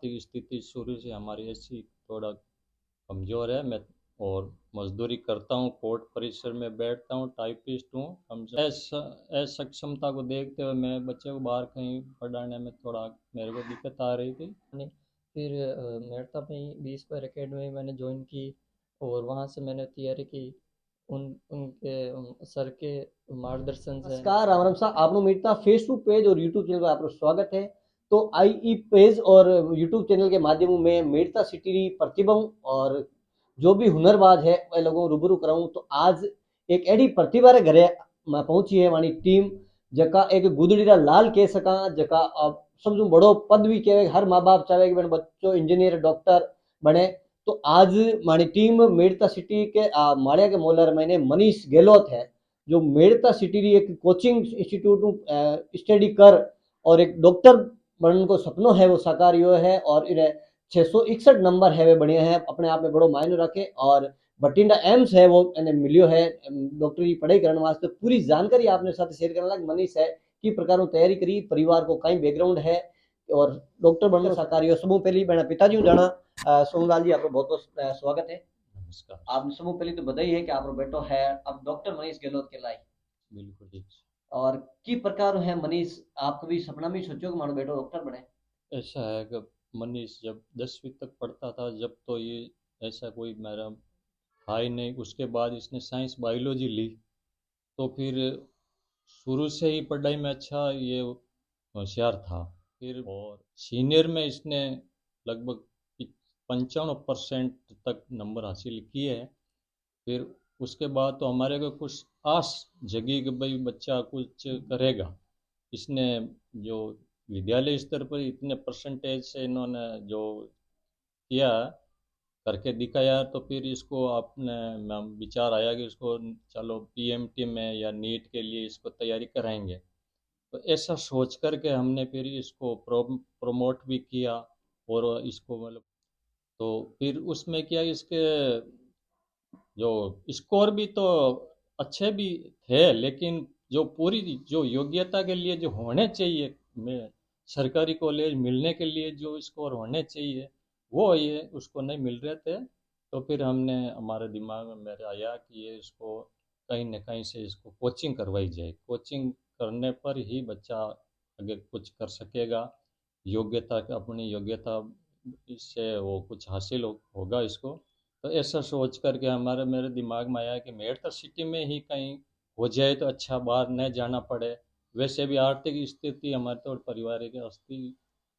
आर्थिक स्थिति शुरू से हमारी ऐसी थोड़ा कमज़ोर है। मैं और मजदूरी करता हूँ, कोर्ट परिसर में बैठता हूँ, टाइपिस्ट हूँ। हम असक्षमता को देखते हुए मैं बच्चे को बाहर कहीं पढ़ाने में थोड़ा मेरे को दिक्कत आ रही थी। मैंने फिर मेड़ता में ही बी स्क्वायर अकेडमी मैंने ज्वाइन की और वहाँ से मैंने तैयारी की। उनके सर के मार्गदर्शन से। नमस्कार राम राम साहब, आपको मेरा फेसबुक पेज और यूट्यूब चैनल पर आपका स्वागत है। तो आई पेज और यूट्यूब चैनल के माध्यम में मेड़ता सिटी री प्रतिभा हूं और जो भी हुनरबाज है वह लोगों को रूबरू कराऊं। तो आज एक एडी प्रतिभा रे घरे में पहुंची है मानी टीम, जका एक गुदड़ी रा लाल कह सका, जका अब सबसे बड़ो पद भी कहे। हर माँ बाप चाहे कि बच्चों इंजीनियर डॉक्टर बने। तो आज मानी टीम मेड़ता सिटी के माड़िया के मोलर मैंने मनीष गहलोत है, जो मेड़ता सिटी री एक कोचिंग इंस्टीट्यूट स्टडी कर और एक डॉक्टर बनने को सपनों है वो साकार हुआ है। और इन्हें 661 नंबर है वे बढ़िया है, अपने आप में बड़ो मायने रखे। और बठिंडा एम्स है वो इन्हें मिलियो है डॉक्टर की पढ़ाई करने वास्ते। पूरी जानकारी आपने साथ शेयर करने लग मनीष है कि प्रकार तैयारी करी, परिवार को कई बैकग्राउंड है और डॉक्टर बनने साकार हुआ। सब पहले मैंने पिताजी हूँ जाना सोमलाल जी, आपका बहुत बहुत स्वागत है। नमस्कार। आप सब पहले तो बधाई है कि आप बेटो है अब डॉक्टर मनीष गहलोत के लाई। बिल्कुल ठीक। और की प्रकार है मनीष, आप कभी सपना में सोचो कि मानो बेटो डॉक्टर बने? ऐसा है कि मनीष जब 10वीं तक पढ़ता था, जब तो ये ऐसा कोई मेरा था ही नहीं। उसके बाद इसने साइंस बायोलॉजी ली, तो फिर शुरू से ही पढ़ाई में अच्छा ये होशियार था। फिर और सीनियर में इसने लगभग 95% तक नंबर हासिल किए हैं। फिर उसके बाद तो हमारे को कुछ आस जगी कि भाई बच्चा कुछ करेगा। इसने जो विद्यालय स्तर पर इतने परसेंटेज से इन्होंने जो किया, करके दिखाया, तो फिर इसको अपने विचार आया कि इसको चलो पीएमटी में या नीट के लिए इसको तैयारी कराएंगे। तो ऐसा सोच करके हमने फिर इसको प्रमोट भी किया। और इसको मतलब तो फिर उसमें क्या, इसके जो स्कोर भी तो अच्छे भी थे, लेकिन जो पूरी जो योग्यता के लिए जो होने चाहिए, में सरकारी कॉलेज मिलने के लिए जो स्कोर होने चाहिए वो ये उसको नहीं मिल रहे थे। तो फिर हमने हमारे दिमाग में मेरे आया कि ये इसको कहीं न कहीं से इसको कोचिंग करवाई जाए। कोचिंग करने पर ही बच्चा आगे कुछ कर सकेगा। योग्यता अपनी योग्यता इससे वो कुछ हासिल होगा इसको। तो ऐसा सोच करके हमारे मेरे दिमाग में आया कि मेरठ सिटी में ही कहीं हो जाए तो अच्छा, बाहर न जाना पड़े। वैसे भी आर्थिक स्थिति हमारे तो पारिवारिक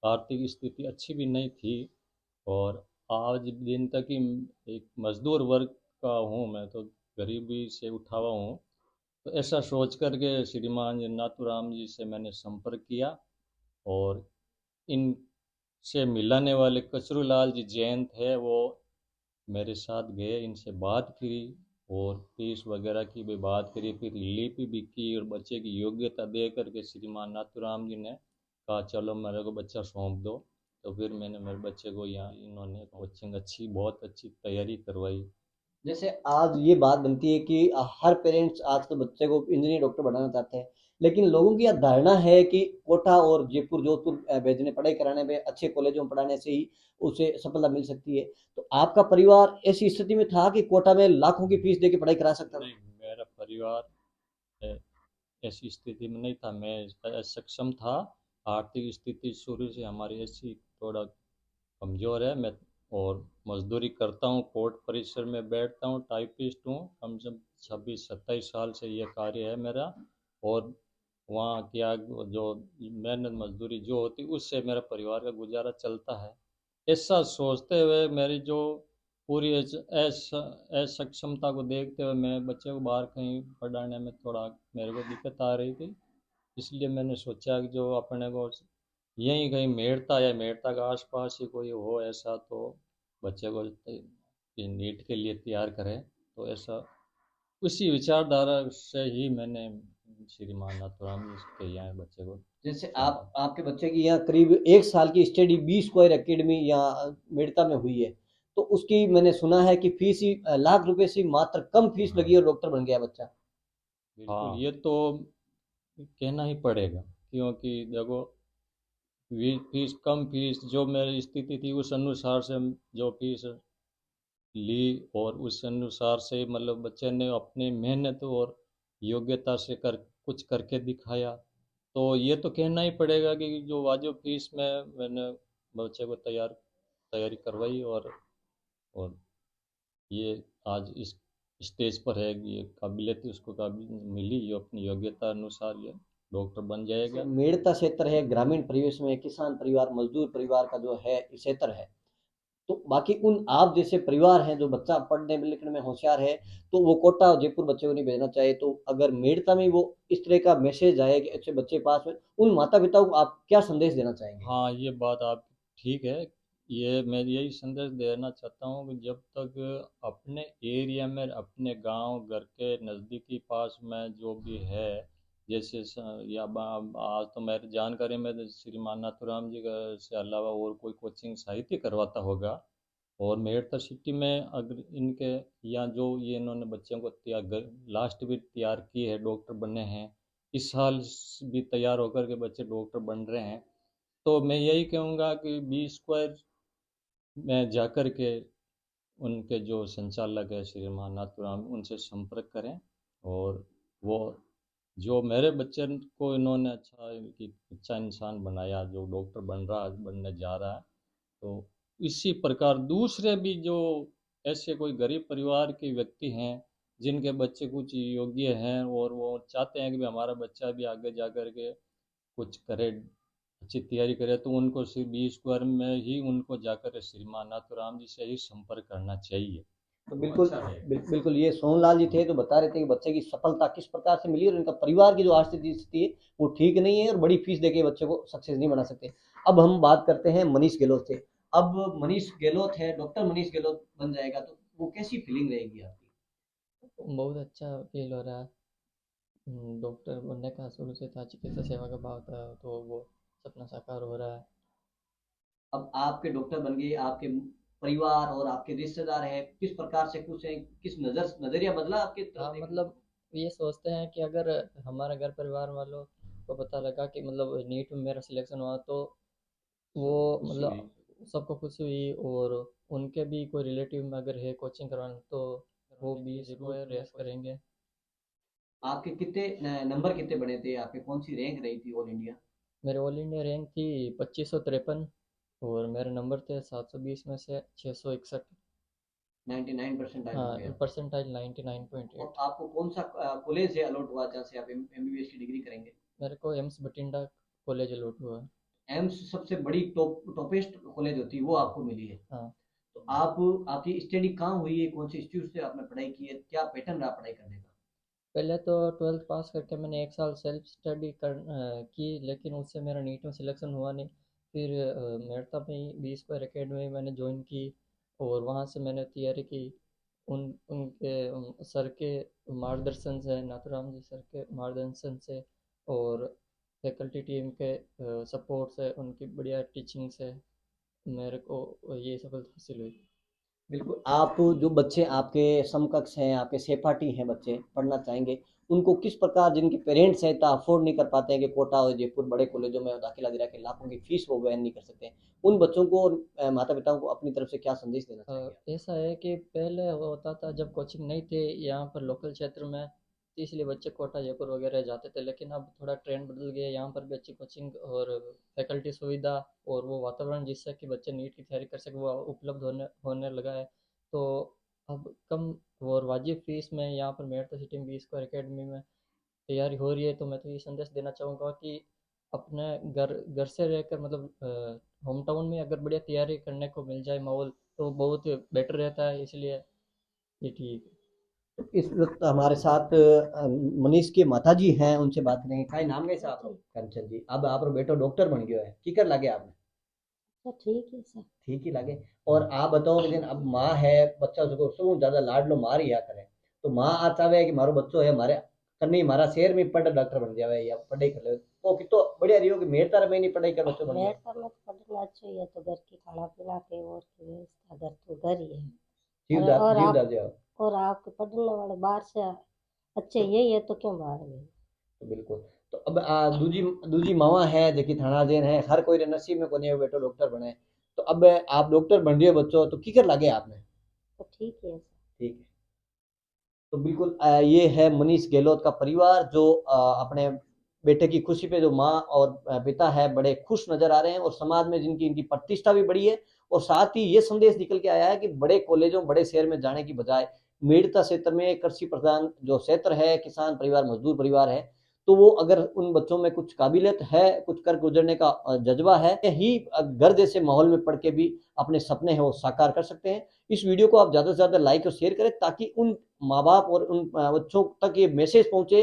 आर्थिक स्थिति अच्छी भी नहीं थी। और आज दिन तक ही एक मजदूर वर्ग का हूँ मैं, तो गरीबी से उठा हुआ हूँ। तो ऐसा सोच करके श्रीमान नाथूराम जी से मैंने संपर्क किया और इनसे मिलाने वाले कचरूलाल जी जैन थे, वो मेरे साथ गए, इनसे बात की और फीस वगैरह की भी बात करी। फिर लिपि भी की और बच्चे की योग्यता दे करके श्रीमान नाथूराम जी ने कहा चलो मेरे को बच्चा सौंप दो। तो फिर मैंने मेरे बच्चे को यहाँ इन्होंने कोचिंग अच्छी बहुत अच्छी तैयारी करवाई। जैसे आज ये बात बनती है कि हर पेरेंट्स आज के बच्चे को इंजीनियर डॉक्टर बनाना चाहते हैं, लेकिन लोगों की यह धारणा है कि कोटा और जयपुर जोधपुर भेजने पढ़ाई कराने में, अच्छे कॉलेजों में पढ़ाने से ही उसे सफलता मिल सकती है। तो आपका परिवार ऐसी स्थिति में था कि कोटा में लाखों की फीस देके पढ़ाई करा सकता था? नहीं, मेरा परिवार ए- ऐसी स्थिति में नहीं था, मैं सक्षम था। आर्थिक स्थिति शुरू से हमारी ऐसी थोड़ा कमज़ोर है। मैं और मजदूरी करता हूँ, कोर्ट परिसर में बैठता हूँ, टाइपिस्ट हूँ। कम से कम 26-27 साल से ये कार्य है मेरा। और वहाँ क्या जो मेहनत मजदूरी जो होती उससे मेरा परिवार का गुजारा चलता है। ऐसा सोचते हुए मेरी जो पूरी असक्षमता को देखते हुए मैं बच्चे को बाहर कहीं पढ़ाने में थोड़ा मेरे को दिक्कत आ रही थी। इसलिए मैंने सोचा कि जो अपने को यहीं कहीं मेड़ता या मेड़ता का आसपास ही कोई हो ऐसा, तो बच्चे को नीट के लिए तैयार करें। तो ऐसा उसी विचारधारा से ही मैंने श्रीमान नाथुराम जी के यहाँ बच्चे को जैसे सौंपा। आपके बच्चे की यहाँ करीब 1 साल की स्टडी बी स्क्वायर अकेडमी यहाँ मेड़ता में हुई है, तो उसकी मैंने सुना है कि फीस ही लाख रुपए से मात्र कम फीस लगी और डॉक्टर बन गया बच्चा। बिल्कुल, ये तो कहना ही पड़ेगा, क्योंकि देखो फीस कम फीस जो मेरी स्थिति थी उस अनुसार से जो फीस ली और उस अनुसार से मतलब बच्चे ने अपनी मेहनत और योग्यता से कर कुछ करके दिखाया। तो ये तो कहना ही पड़ेगा कि जो वाजिब फीस में मैंने बच्चे को तैयारी करवाई और ये आज इस स्टेज पर है कि ये काबिलियत उसको काबिल मिली, ये अपनी योग्यता अनुसार ये डॉक्टर बन जाएगा। मेड़ता क्षेत्र है, ग्रामीण परिवेश में किसान परिवार, मजदूर परिवार का जो है क्षेत्र है, तो बाकी उन आप जैसे परिवार हैं जो बच्चा पढ़ने में लिखने में होशियार है, तो वो कोटा और जयपुर बच्चे को नहीं भेजना चाहिए। तो अगर मेड़ता में वो इस तरह का मैसेज आए कि अच्छे बच्चे पास में, उन माता पिताओं को आप क्या संदेश देना चाहेंगे? हाँ, ये बात आप ठीक है। ये मैं यही संदेश देना चाहता हूँ कि जब तक अपने एरिया में, अपने गांव घर के नज़दीकी पास में जो भी है, जैसे आज तो मेरी जानकारी में तो श्रीमान नाथुराम जी का से अलावा और कोई कोचिंग साहित्य करवाता होगा। और मेड़ता सिटी में अगर इनके या जो ये इन्होंने बच्चों को लास्ट भी तैयार की है, डॉक्टर बने हैं, इस साल भी तैयार होकर के बच्चे डॉक्टर बन रहे हैं। तो मैं यही कहूँगा कि बी स्क्वायर में जाकर के उनके जो संचालक है श्रीमान नाथुराम, उनसे संपर्क करें। और वो जो मेरे बच्चे को इन्होंने अच्छा इंसान बनाया, जो डॉक्टर बनने जा रहा है, तो इसी प्रकार दूसरे भी जो ऐसे कोई गरीब परिवार के व्यक्ति हैं जिनके बच्चे कुछ योग्य हैं और वो चाहते हैं कि भी हमारा बच्चा भी आगे जा कर के कुछ करे, अच्छी तैयारी करे, तो उनको सिर्फ बी स्क्वायर में ही उनको जाकर श्रीमान नाथुराम जी से ही संपर्क करना चाहिए। तो बिल्कुल बिल्कुल ये सोनलाल जी थे तो बता रहे थे कि बच्चे की सफलता किस प्रकार से मिली और इनका परिवार की जो आर्थिक स्थिति है वो ठीक नहीं है और बड़ी फीस देके बच्चे को सक्सेस नहीं बना सकते। अब हम बात करते हैं मनीष गहलोत से। अब मनीष गहलोत है, डॉक्टर मनीष गहलोत बन जाएगा तो वो कैसी फीलिंग रहेगी आपकी? बहुत अच्छा फील हो रहा है। डॉक्टर बनने का शुरू से था, चिकित्सा सेवा का भाव था, तो वो सपना साकार हो रहा है। अब आपके डॉक्टर बन गए, आपके परिवार और आपके रिश्तेदार हैं किस प्रकार से खुश हैं, किस नजरिया बदला आपके तरफ हाँ, देखने का? मतलब ये सोचते हैं कि अगर हमारे घर परिवार वालों को पता लगा कि मतलब नीट में मेरा सिलेक्शन हुआ, तो वो खुशी हुई। मतलब सबको खुशी हुई। और उनके भी कोई रिलेटिव में अगर है कोचिंग करवाना, तो वो करवाने के भी लिए जरूर स्क्वायर रेस कोशिश। करेंगे। आपके कितने नंबर कितने बने थे, आपके कौन सी रैंक रही थी ऑल इंडिया? मेरे ऑल इंडिया रैंक थी 2553 और मेरे नंबर थे 720 में से 661। 99% हो हाँ, गया। परसेंटाइल और 99.8। आपको कौन सा कॉलेज से अलॉट हुआ जहाँ से आप एमबीबीएस की डिग्री करेंगे? मेरे को एम्स बठिंडा कॉलेज अलॉट हुआ। एम्स सबसे बड़ी टॉपेस्ट कॉलेज होती है, वो आपको मिली है। हाँ, तो आप आपकी स्टडी कहाँ हुई है, कौन से इंस्टीट्यूट से आपने पढ़ाई की है, क्या पैटर्न रहा पढ़ाई करने का? पहले तो 12th पास करके मैंने एक साल सेल्फ स्टडी की, लेकिन उससे मेरा नीट में सिलेक्शन हुआ नहीं। फिर मेड़ता में ही बी स्क्वायर अकेडमी मैंने ज्वाइन की और वहाँ से मैंने तैयारी की। उनके सर के मार्गदर्शन से, नाथुराम जी सर के मार्गदर्शन से और फैकल्टी टीम के सपोर्ट से, उनकी बढ़िया टीचिंग से मेरे को ये सफलता हासिल हुई। बिल्कुल। आप जो बच्चे आपके समकक्ष हैं, आपके सहपाठी हैं, बच्चे पढ़ना चाहेंगे, उनको किस प्रकार, जिनके पेरेंट्स हैं इतना अफोर्ड नहीं कर पाते हैं कि कोटा और जयपुर बड़े कॉलेजों में दाखिला दिला के लाखों की फीस वो वहन नहीं कर सकते, उन बच्चों को और माता पिताओं को अपनी तरफ से क्या संदेश देना चाहेंगे आप? ऐसा है कि पहले वो होता था जब कोचिंग नहीं थे यहाँ पर लोकल क्षेत्र में, तो इसलिए बच्चे कोटा जयपुर वगैरह जाते थे। लेकिन अब थोड़ा ट्रेंड बदल गया, यहाँ पर भी अच्छी कोचिंग और फैकल्टी सुविधा और वो वातावरण जिससे कि बच्चे नीट की तैयारी कर सके वो उपलब्ध होने होने लगा है। तो अब कम और वाजिब फीस में यहाँ पर मेरठ सिटी में बी स्क्वायर अकेडमी में तैयारी हो रही है। तो मैं तो ये संदेश देना चाहूँगा कि अपने घर घर से रहकर मतलब होम टाउन में अगर बढ़िया तैयारी करने को मिल जाए माहौल, तो बहुत बेटर रहता है। इसलिए ये ठीक है। इस वक्त हमारे साथ मनीष के माता जी हैं, उनसे बात करेंगे। का नाम कैसा आप? कंचन जी, अब आप बेटो डॉक्टर बन गयो है, की कर लागे आपने? तो ठीक है सर। ठीक ही लगे। और आप बताओ, लेकिन अब माँ है, बच्चा उसको सब ज्यादा लाडलो मार ही करे, तो माँ आ चाहे कि मारो बच्चो है मारे कन्नी मारा शहर में पढ़ डॉक्टर बन जावे या पढ़ाई कर ले, वो कितो बढ़िया रही हो कि मेरे तरह में नहीं पढ़ाई कर बच्चों बन मेरे गया। तो मत पढ़ना चाहिए, तो घर की खाना पीना के और की व्यवस्था घर तो घर ही है। जीव दार जाओ। और आपके पढ़ने वाले बाहर से अच्छे यही है तो क्यों बाहर गए? तो बिल्कुल। तो अब दूजी दूजी मावा है जेकी थाना जेन है, हर कोई रे नसीब में कोनी बेटो डॉक्टर बने। तो अब आप डॉक्टर बन रहे हो बच्चों, तो की कर लागे आपने? तो ठीक है। ठीक है। तो बिल्कुल ये है मनीष गहलोत का परिवार जो अपने बेटे की खुशी पे जो माँ और पिता है बड़े खुश नजर आ रहे हैं, और समाज में जिनकी इनकी प्रतिष्ठा भी बढ़ी है। और साथ ही ये संदेश निकल के आया है कि बड़े कॉलेजों बड़े शहर में जाने की बजाय मेड़ता क्षेत्र में कृषि प्रधान जो क्षेत्र है, किसान परिवार मजदूर परिवार है, तो वो अगर उन बच्चों में कुछ काबिलियत है, कुछ कर गुजरने का जज्बा है, ही घर जैसे माहौल में पढ़ के भी अपने सपने हैं वो साकार कर सकते हैं। इस वीडियो को आप ज़्यादा से ज़्यादा लाइक और शेयर करें ताकि उन माँ बाप और उन बच्चों तक ये मैसेज पहुंचे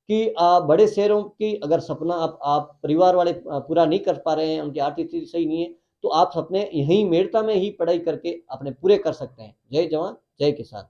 कि बड़े शहरों की अगर सपना आप परिवार वाले पूरा नहीं कर पा रहे हैं, उनकी आर्थिक स्थिति सही नहीं है, तो आप सपने यहीं मेड़ता में ही पढ़ाई करके अपने पूरे कर सकते हैं। जय जवान जय किसान।